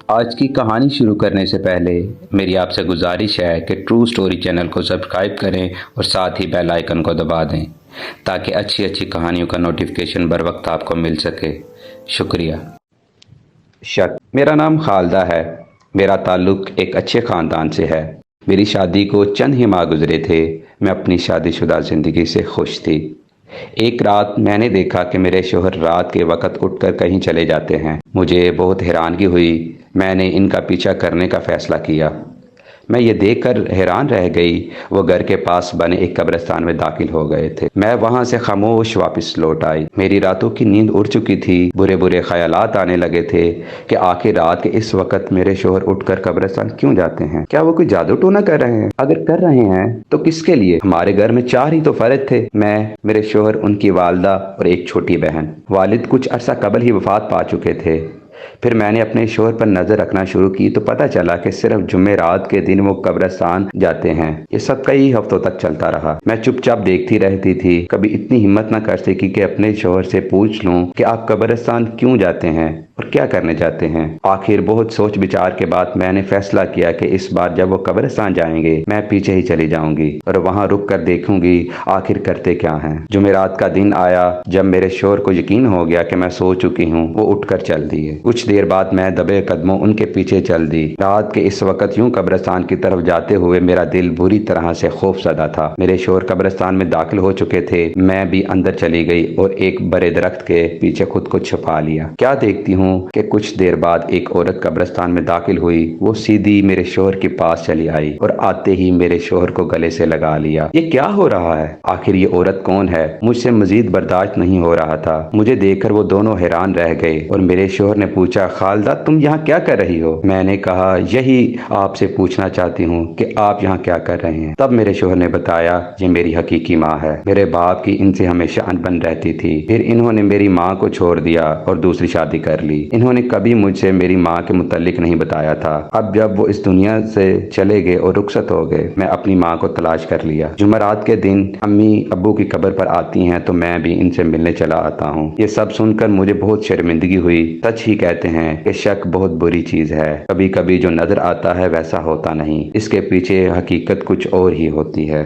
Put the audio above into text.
آج کی کہانی شروع کرنے سے پہلے میری آپ سے گزارش ہے کہ ٹرو سٹوری چینل کو سبسکرائب کریں اور ساتھ ہی بیل آئیکن کو دبا دیں تاکہ اچھی اچھی کہانیوں کا نوٹیفیکیشن بر وقت آپ کو مل سکے۔ شکریہ۔ شک، میرا نام خالدہ ہے۔ میرا تعلق ایک اچھے خاندان سے ہے۔ میری شادی کو چند ہی ماہ گزرے تھے۔ میں اپنی شادی شدہ زندگی سے خوش تھی۔ ایک رات میں نے دیکھا کہ میرے شوہر رات کے وقت اٹھ کر کہیں چلے جاتے ہیں۔ مجھے بہت حیرانگی ہوئی۔ میں نے ان کا پیچھا کرنے کا فیصلہ کیا۔ میں یہ دیکھ کر حیران رہ گئی، وہ گھر کے پاس بنے ایک قبرستان میں داخل ہو گئے تھے۔ میں وہاں سے خاموش واپس لوٹ آئی۔ میری راتوں کی نیند اڑ چکی تھی۔ برے برے خیالات آنے لگے تھے کہ آخر رات کے اس وقت میرے شوہر اٹھ کر قبرستان کیوں جاتے ہیں؟ کیا وہ کوئی جادو ٹونا کر رہے ہیں؟ اگر کر رہے ہیں تو کس کے لیے؟ ہمارے گھر میں 4 ہی تو فرد تھے، میں، میرے شوہر، ان کی والدہ اور ایک چھوٹی بہن۔ والد کچھ عرصہ قبل ہی وفات پا چکے تھے۔ پھر میں نے اپنے شوہر پر نظر رکھنا شروع کی تو پتہ چلا کہ صرف جمعرات کے دن وہ قبرستان جاتے ہیں۔ یہ سب کئی ہفتوں تک چلتا رہا۔ میں چپ چاپ دیکھتی رہتی تھی، کبھی اتنی ہمت نہ کر سکی کہ اپنے شوہر سے پوچھ لوں کہ آپ قبرستان کیوں جاتے ہیں اور کیا کرنے جاتے ہیں۔ آخر بہت سوچ بچار کے بعد میں نے فیصلہ کیا کہ اس بار جب وہ قبرستان جائیں گے میں پیچھے ہی چلی جاؤں گی اور وہاں رک کر دیکھوں گی آخر کرتے کیا ہیں۔ جمعرات کا دن آیا۔ جب میرے شوہر کو یقین ہو گیا کہ میں سو چکی ہوں، وہ اٹھ کر چل دیے۔ کچھ دیر بعد میں دبے قدموں ان کے پیچھے چل دی۔ رات کے اس وقت یوں قبرستان کی طرف جاتے ہوئے میرا دل بری طرح سے خوف زدہ تھا۔ میرے شوہر قبرستان میں داخل ہو چکے تھے۔ میں بھی اندر چلی گئی اور ایک بڑے درخت کے پیچھے خود کو چھپا لیا۔ کیا دیکھتی ہوں کہ کچھ دیر بعد ایک عورت قبرستان میں داخل ہوئی۔ وہ سیدھی میرے شوہر کے پاس چلی آئی اور آتے ہی میرے شوہر کو گلے سے لگا لیا۔ یہ کیا ہو رہا ہے؟ آخر یہ عورت کون ہے؟ مجھ سے مزید برداشت نہیں ہو رہا تھا۔ مجھے دیکھ کر وہ دونوں حیران رہ گئے اور میرے شوہر نے پوچھا، خالدہ تم یہاں کیا کر رہی ہو؟ میں نے کہا، یہی آپ سے پوچھنا چاہتی ہوں کہ آپ یہاں کیا کر رہے ہیں۔ تب میرے شوہر نے بتایا، یہ میری حقیقی ماں ہے۔ میرے باپ کی ان سے ہمیشہ انبن رہتی تھی۔ پھر انہوں نے میری ماں کو چھوڑ دیا اور دوسری شادی کر لی۔ انہوں نے کبھی مجھ سے میری ماں کے متعلق نہیں بتایا تھا۔ اب جب وہ اس دنیا سے چلے گئے اور رخصت ہو گئے، میں اپنی ماں کو تلاش کر لیا۔ جمعرات کے دن امی ابو کی قبر پر آتی ہیں تو میں بھی ان سے ملنے چلا آتا ہوں۔ یہ سب سن کر مجھے بہت شرمندگی ہوئی۔ سچ ہی کہتے ہیں کہ شک بہت بری چیز ہے۔ کبھی کبھی جو نظر آتا ہے ویسا ہوتا نہیں، اس کے پیچھے حقیقت کچھ اور ہی ہوتی ہے۔